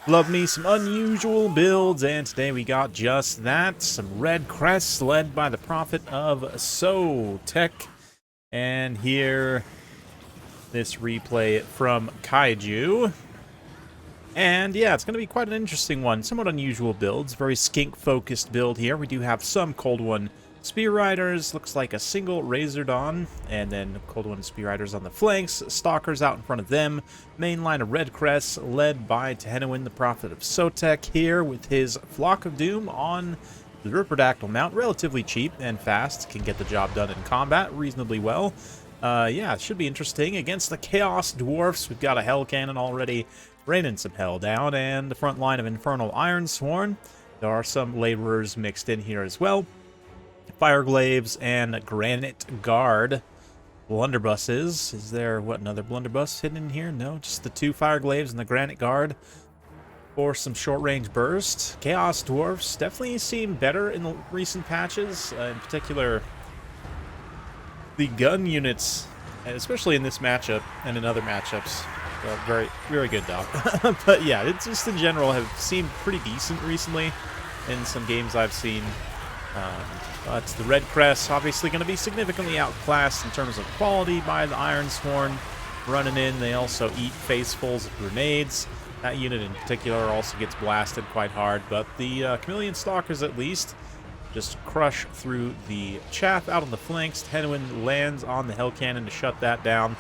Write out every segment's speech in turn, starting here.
Love me some unusual builds, and today we got just that. Some red crests led by the prophet of Tech. And here, this replay from Kaiju. And yeah, it's going to be quite an interesting one. Somewhat unusual builds, very skink-focused build here. We do have some Cold One Spear Riders, looks like a single Lizardmen, and then Cold One Spear Riders on the flanks, Stalkers out in front of them, main line of Red Crests led by Tehenauin, the Prophet of Tech, here with his Flock of Doom on the Riperdactyl mount, relatively cheap and fast, can get the job done in combat reasonably well. Yeah, it should be interesting. Against the Chaos Dwarfs, we've got a Hell Cannon already raining some hell down, and the front line of Infernal Ironsworn. There are some Laborers mixed in here as well. Fireglaves and Granite Guard blunderbusses. Is there, what, another blunderbuss hidden in here? No, just the two Fireglaves and the Granite Guard for some short-range burst. Chaos Dwarfs definitely seem better in the recent patches. In particular, the gun units, especially in this matchup and in other matchups, very, very good, Doc. But yeah, it's just in general have seemed pretty decent recently in some games I've seen. But the Red Crest obviously going to be significantly outclassed in terms of quality by the Ironsworn running in. They also eat facefuls of grenades. That unit in particular also gets blasted quite hard, but the Chameleon Stalkers at least just crush through the chaff out on the flanks. Tehenauin lands on the Hell Cannon to shut that down.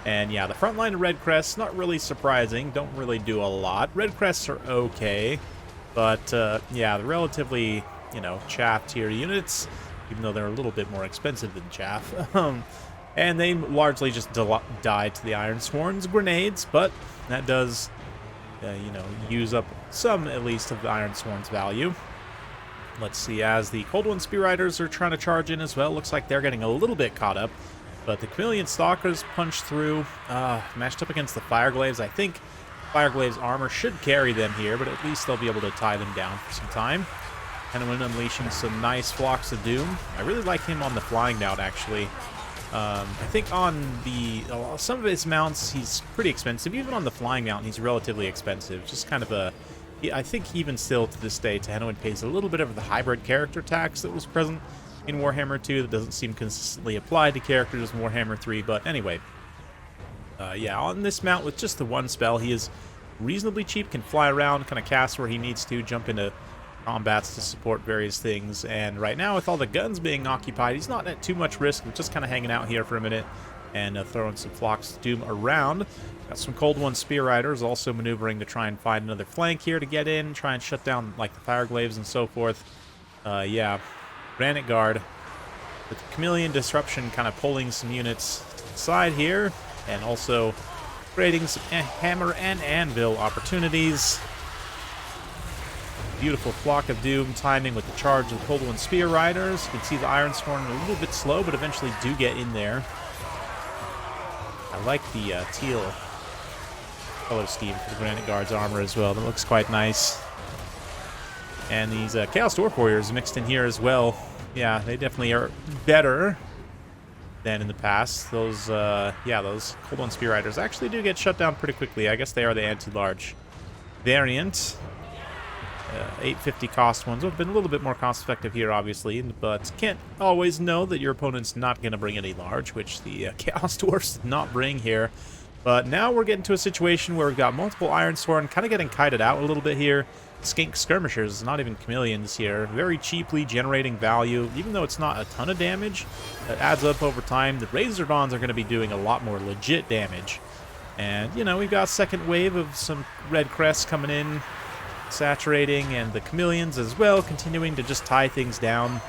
And yeah, the front line of Red Crests, not really surprising, don't really do a lot. Red Crests are okay, but yeah, the relatively, you know, chaff tier units, even though they're a little bit more expensive than chaff. And they largely just die to the Ironsworn's grenades, but that does, you know, use up some, at least, of the Ironsworn's value. Let's see, as the Cold One Spear Riders are trying to charge in as well, looks like they're getting a little bit caught up. But the Chameleon Stalkers punch through, matched up against the Fireglaves. I think Fireglaves' armor should carry them here, but at least they'll be able to tie them down for some time. Tehenauin unleashing some nice Flocks of Doom. I really like him on the flying mount, actually. I think on the some of his mounts, he's pretty expensive. Even on the flying mount, he's relatively expensive. Just kind of a... I think even still to this day, Tehenauin pays a little bit of the hybrid character tax that was present in Warhammer 2 that doesn't seem consistently applied to characters in Warhammer 3. But anyway, yeah, on this mount with just the one spell, he is reasonably cheap, can fly around, kind of cast where he needs to, jump into combats to support various things, and right now with all the guns being occupied, he's not at too much risk of just kind of hanging out here for a minute and throwing some Flocks of Doom around. Got some Cold One Spear Riders also maneuvering to try and find another flank here to get in, try and shut down like the Fireglaves and so forth. Yeah, Granite Guard with the Chameleon Disruption kind of pulling some units to the side here, and also creating some hammer and anvil opportunities. Beautiful Flock of Doom timing with the charge of the Cold One Spear Riders. You can see the Ironsworn a little bit slow, but eventually do get in there. I like the teal color scheme for the Granite Guard's armor as well. That looks quite nice. And these Chaos Dwarf Warriors mixed in here as well. Yeah, they definitely are better than in the past. Those, yeah, those Cold One Spear Riders actually do get shut down pretty quickly. I guess they are the anti-large variant. 850 cost ones would have been a little bit more cost effective here, obviously, but can't always know that your opponent's not going to bring any large, which the Chaos Dwarfs did not bring here. But now we're getting to a situation where we've got multiple Ironsworn kind of getting kited out a little bit here. Skink Skirmishers, not even Chameleons here, very cheaply generating value, even though it's not a ton of damage. It adds up over time. The Lizardmen are going to be doing a lot more legit damage. And, you know, we've got a second wave of some Red Crests coming in, saturating, and the Chameleons as well, continuing to just tie things down.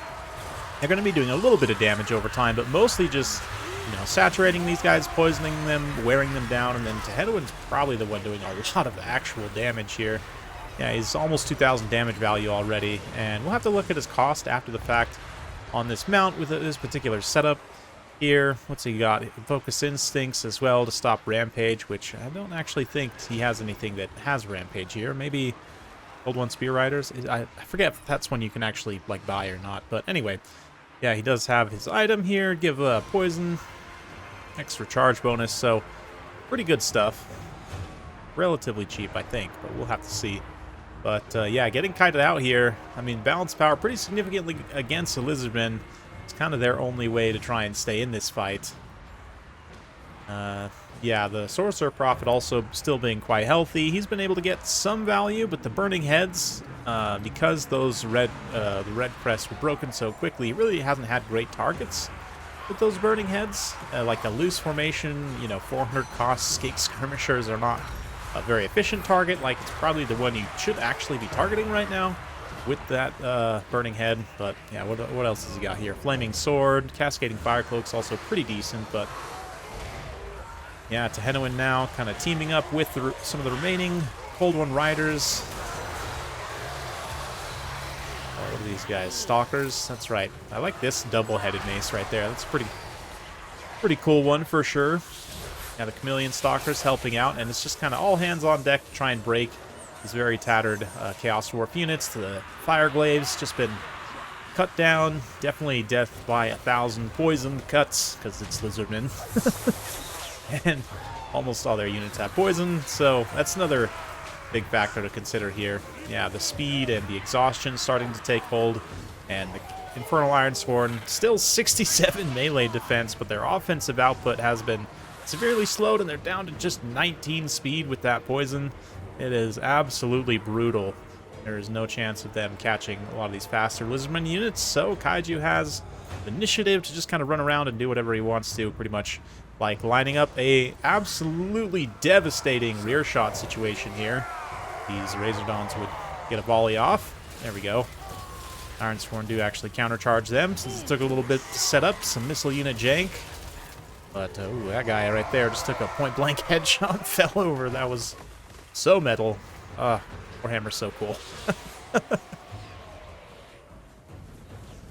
They're going to be doing a little bit of damage over time, but mostly just, you know, saturating these guys, poisoning them, wearing them down, and then Tehenauin's probably the one doing a lot of actual damage here. Yeah, he's almost 2,000 damage value already, and we'll have to look at his cost after the fact on this mount with this particular setup here. What's he got? Focus Instincts as well to stop Rampage, which I don't actually think he has anything that has Rampage here. Maybe Cold One Spear Riders? I forget if that's one you can actually like buy or not, but anyway, yeah, he does have his item here, give poison, extra charge bonus, so pretty good stuff. relatively cheap, I think, but we'll have to see. But yeah, getting kited out here, I mean, balance power pretty significantly against the Lizardmen. It's kind of their only way to try and stay in this fight. Yeah, the Sorcerer Prophet also still being quite healthy. He's been able to get some value, but the Burning Heads, because those the red crests were broken so quickly, he really hasn't had great targets with those Burning Heads. Like the loose formation, you know, 400 cost Skate Skirmishers are not a very efficient target. Like, it's probably the one you should actually be targeting right now with that Burning Head. But yeah, what else has he got here? Flaming Sword, Cascading Fire Cloak's also pretty decent, but yeah, Tehenauin now kind of teaming up with some of the remaining Cold One Riders. Oh, what are these guys? Stalkers? That's right. I like this double-headed mace right there. That's a pretty cool one for sure. Yeah, the Chameleon Stalkers helping out, and it's just kind of all hands on deck to try and break these very tattered Chaos Dwarf units. The Fire Glaives just been cut down. Definitely death by 1,000 poisoned cuts, because it's Lizardmen. And almost all their units have poison, so that's another big factor to consider here. Yeah, the speed and the exhaustion starting to take hold, and the Infernal Ironsworn still 67 melee defense, but their offensive output has been severely slowed, and they're down to just 19 speed with that poison. It is absolutely brutal. There is no chance of them catching a lot of these faster Lizardman units, so Kaiju has initiative to just kind of run around and do whatever he wants to, pretty much like lining up a absolutely devastating rear shot situation here. These Razordons would get a volley off. There we go. Ironsworn do actually countercharge them, since it took a little bit to set up some missile unit jank. But, ooh, that guy right there just took a point-blank headshot, fell over. That was so metal. Warhammer's so cool.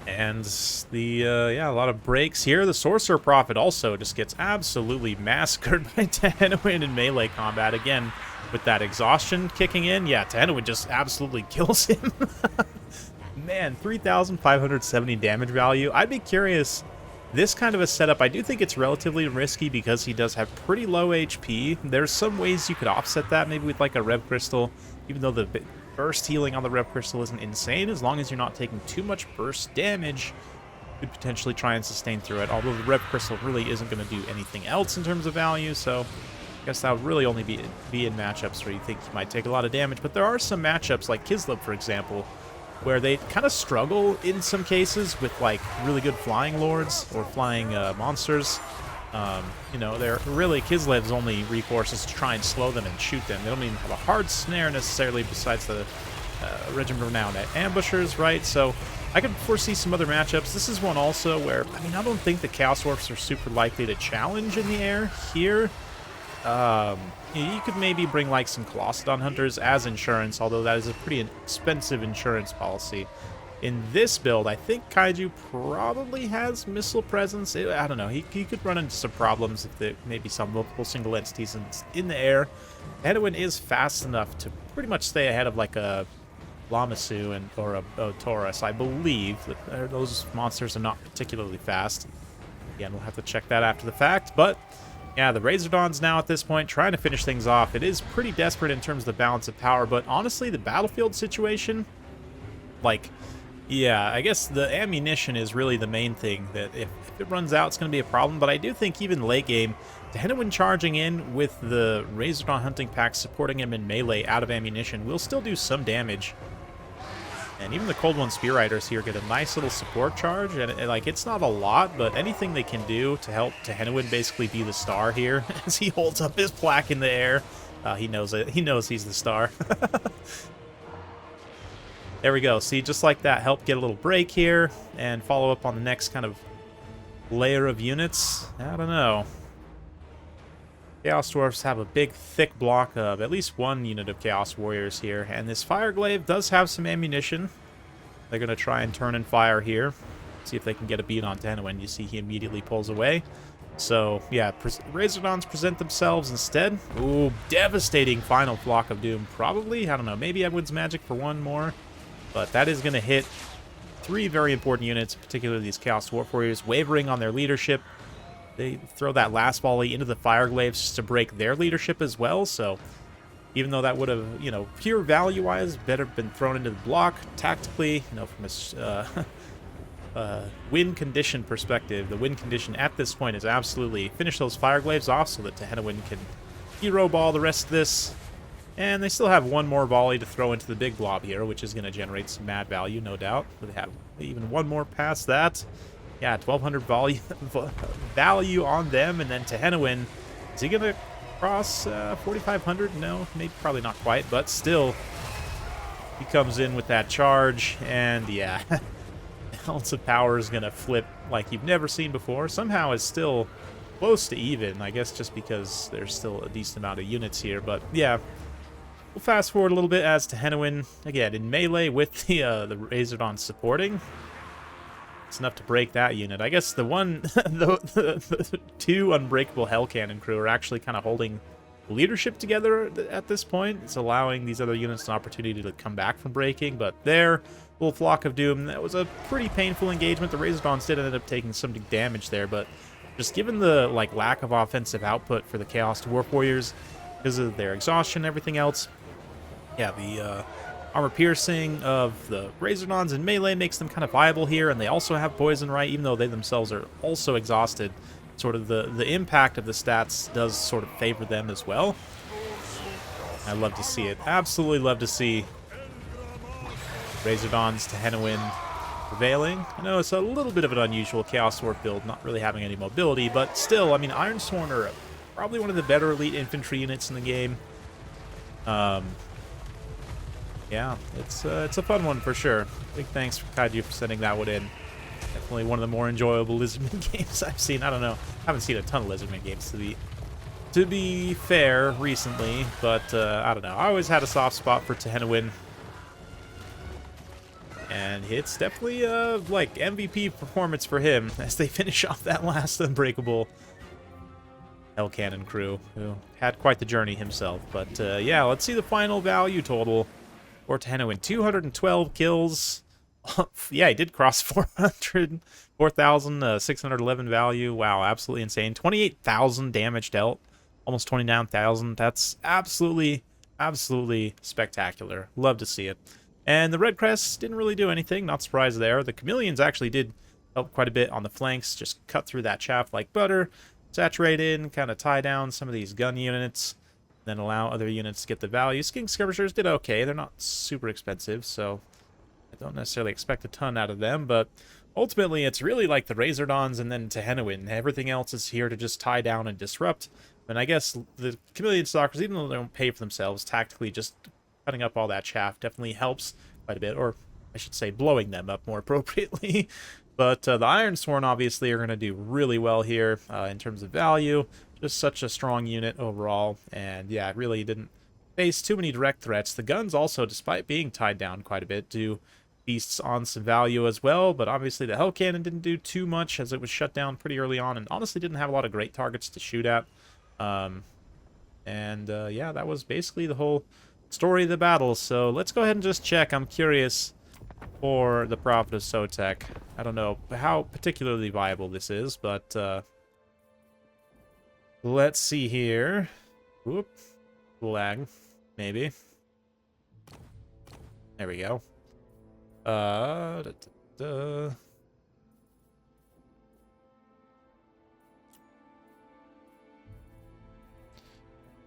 And yeah, a lot of breaks here. The Sorcerer Prophet also just gets absolutely massacred by Tehenauin in melee combat. Again, with that exhaustion kicking in. Yeah, Tehenauin just absolutely kills him. Man, 3,570 damage value. I'd be curious. This kind of a setup, I do think it's relatively risky because he does have pretty low HP. There's some ways you could offset that, maybe with like a Rev Crystal, even though the burst healing on the Rev Crystal isn't insane. As long as you're not taking too much burst damage, you could potentially try and sustain through it, although the Rev Crystal really isn't going to do anything else in terms of value, so I guess that would really only be in matchups where you think you might take a lot of damage. But there are some matchups, like Kislev, for example, where they kind of struggle in some cases with like really good flying lords or flying monsters. You know, they're really Kislev's only recourse is to try and slow them and shoot them. They don't even have a hard snare necessarily, besides the Regiment of Renowned Ambushers, right? So I could foresee some other matchups. This is one also where, I mean, I don't think the Chaos Dwarfs are super likely to challenge in the air here. You could maybe bring like some Colossadon Hunters as insurance, although that is a pretty expensive insurance policy. In this build, I think Kaiju probably has missile presence. I don't know. He could run into some problems if there maybe some multiple single entities in the air. Tehenauin is fast enough to pretty much stay ahead of like a Lamasu or a Taurus. I believe that those monsters are not particularly fast. Again, we'll have to check that after the fact, but yeah, the Razordons now at this point trying to finish things off. It is pretty desperate in terms of the balance of power, but honestly, the battlefield situation, like, yeah, I guess the ammunition is really the main thing, that if it runs out, it's going to be a problem. But I do think even late game, Tehenauin charging in with the Razordon hunting pack supporting him in melee out of ammunition will still do some damage. And even the Cold One Spear Riders here get a nice little support charge, and like, it's not a lot, but anything they can do to help Tehenauin basically be the star here, as he holds up his plaque in the air. He knows it. He knows he's the star. There we go. See, just like that, help get a little break here, and follow up on the next kind of layer of units. I don't know. Chaos Dwarfs have a big, thick block of at least one unit of Chaos Warriors here, and this Fire Glaive does have some ammunition. They're going to try and turn and fire here, see if they can get a beat on Tehenauin. You see he immediately pulls away. So, yeah, Razordons present themselves instead. Ooh, devastating final Flock of Doom. Probably, I don't know, maybe Edwin's Magic for one more, but that is going to hit three very important units, particularly these Chaos Dwarf Warriors, wavering on their leadership. They throw that last volley into the Fire Glaives just to break their leadership as well, so even though that would have, you know, pure value-wise, better been thrown into the block tactically, you know, from a win condition perspective. The win condition at this point is absolutely finish those Fireglaves off so that Tehenauin can hero ball the rest of this. And they still have one more volley to throw into the big blob here, which is going to generate some mad value, no doubt. They have even one more past that. Yeah, 1,200 value on them, and then Tehenauin, is he going to cross 4,500? No, maybe, probably not quite, but still, he comes in with that charge, and yeah, Ounce of Power is going to flip like you've never seen before. Somehow it's still close to even, I guess just because there's still a decent amount of units here, but yeah. We'll fast forward a little bit as Tehenauin, again, in melee with the Razordon supporting. It's enough to break that unit. I guess the one, the two unbreakable Hell Cannon crew are actually kind of holding leadership together at this point. It's allowing these other units an opportunity to come back from breaking, but there, little Flock of Doom, that was a pretty painful engagement. The Razordons did end up taking some damage there, but just given the lack of offensive output for the Chaos Dwarf Warriors because of their exhaustion and everything else, yeah, the armor piercing of the Razordons in melee makes them kind of viable here, and they also have poison, right? Even though they themselves are also exhausted, sort of the impact of the stats does sort of favor them as well. I love to see it. Absolutely love to see Razordons Tehenauin prevailing. I know it's a little bit of an unusual Chaos Dwarf build, not really having any mobility, but still, I mean, Ironsworn are probably one of the better elite infantry units in the game. Yeah, it's a fun one for sure. Big thanks for Kaiju for sending that one in. Definitely one of the more enjoyable Lizardmen games I've seen. I don't know. I haven't seen a ton of Lizardmen games to be fair recently, but I don't know. I always had a soft spot for Tehenauin. And it's definitely like MVP performance for him as they finish off that last unbreakable Hell Cannon crew, who had quite the journey himself. But yeah, let's see the final value total for Tehenauin. 212 kills. Yeah, he did cross 4,611 value. Wow, absolutely insane. 28,000 damage dealt. Almost 29,000. That's absolutely spectacular. Love to see it. And the Red Crests didn't really do anything. Not surprised there. The Chameleons actually did help quite a bit on the flanks. Just cut through that chaff like butter. Saturate in, kind of tie down some of these gun units. Then allow other units to get the value. Skin Skirmishers did okay. They're not super expensive, so I don't necessarily expect a ton out of them. But ultimately, it's really like the Razordons and then Tehenauin. Everything else is here to just tie down and disrupt. And I guess the Chameleon Stalkers, even though they don't pay for themselves, tactically just cutting up all that chaff definitely helps quite a bit. Or I should say blowing them up more appropriately. But the Ironsworn obviously are going to do really well here in terms of value. Just such a strong unit overall, and yeah, it really didn't face too many direct threats. The guns also, despite being tied down quite a bit, do feasts on some value as well, but obviously the Hell Cannon didn't do too much as it was shut down pretty early on, and honestly didn't have a lot of great targets to shoot at. Yeah, that was basically the whole story of the battle, so let's go ahead and just check. I'm curious for the Prophet of Sotek. I don't know how particularly viable this is, but let's see here. Whoop. Lag. Maybe. There we go.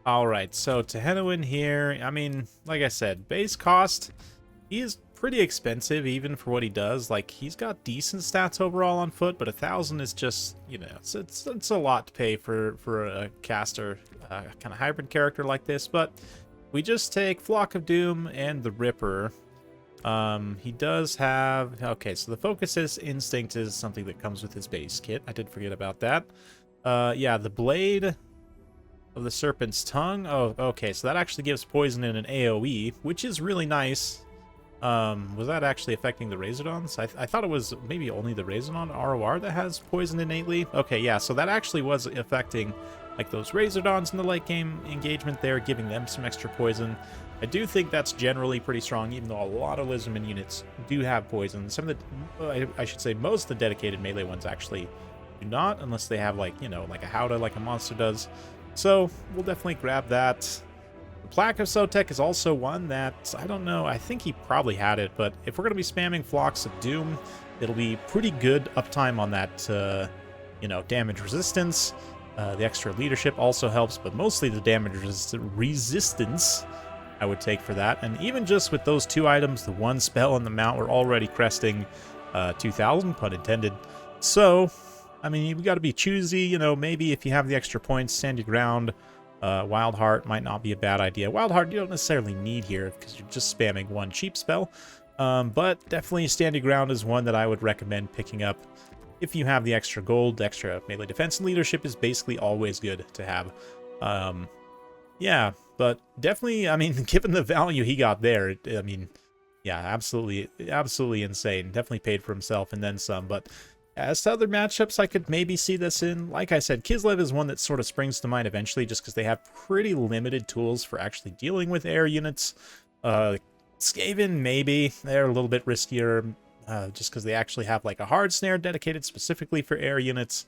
Alright, so Tehenauin here, I mean, like I said, base cost, he is pretty expensive even for what he does. Like, he's got decent stats overall on foot, but 1,000 is just, you know, it's a lot to pay for a caster, kind of hybrid character like this. But we just take Flock of Doom and the Ripper. He does have, okay, so the Focus Instinct is something that comes with his base kit. I did forget about that. Yeah, the Blade of the Serpent's Tongue. Oh, okay, so that actually gives poison in an AoE, which is really nice. Was that actually affecting the Razordons? I thought it was maybe only the Razordon ROR that has poison innately. Okay, yeah, so that actually was affecting like those Razordons in the late game engagement there, giving them some extra poison. I do think that's generally pretty strong, even though a lot of Lizardmen units do have poison. Some of the, I should say most of the dedicated melee ones actually do not, unless they have like, you know, like a Howdah like a monster does. So we'll definitely grab that. Plaque of Sotek is also one that, I don't know, I think he probably had it, but if we're going to be spamming Flocks of Doom, it'll be pretty good uptime on that, you know, damage resistance. The extra leadership also helps, but mostly the damage resistance I would take for that. And even just with those 2 items, the 1 spell and the mount, we're already cresting 2,000, pun intended. So, I mean, you've got to be choosy, you know, maybe if you have the extra points, Stand Your Ground, Wild Heart might not be a bad idea. Wild Heart you don't necessarily need here because you're just spamming 1 cheap spell. But definitely Stand Your Ground is one that I would recommend picking up if you have the extra gold. Extra melee defense and leadership is basically always good to have. Yeah, but definitely, I mean, given the value he got there, I mean, yeah, absolutely insane. Definitely paid for himself and then some, but as to other matchups I could maybe see this in, like I said, Kislev is one that sort of springs to mind eventually just because they have pretty limited tools for actually dealing with air units. Skaven, maybe. They're a little bit riskier just because they actually have like a hard snare dedicated specifically for air units.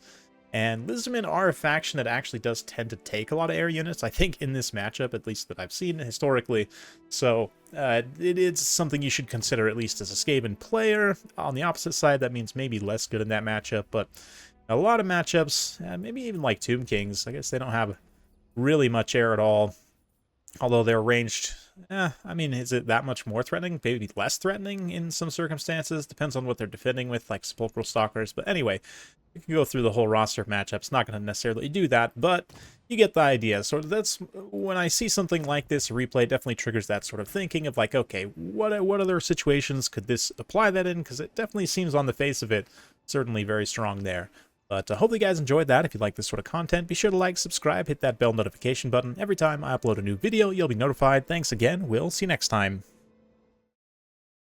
And Lizardmen are a faction that actually does tend to take a lot of air units, I think, in this matchup, at least that I've seen historically. So it is something you should consider, at least as a Skaven player. On the opposite side, that means maybe less good in that matchup, but a lot of matchups, maybe even like Tomb Kings, I guess they don't have really much air at all. Although they're ranged, I mean, is it that much more threatening? Maybe less threatening in some circumstances. Depends on what they're defending with, like Sepulchral Stalkers. But anyway, you can go through the whole roster of matchups. Not going to necessarily do that, but you get the idea. So that's when I see something like this, a replay definitely triggers that sort of thinking of like, okay, what other situations could this apply that in? Because it definitely seems on the face of it, certainly very strong there. But I hope you guys enjoyed that. If you like this sort of content, be sure to like, subscribe, hit that bell notification button. Every time I upload a new video, you'll be notified. Thanks again. We'll see you next time.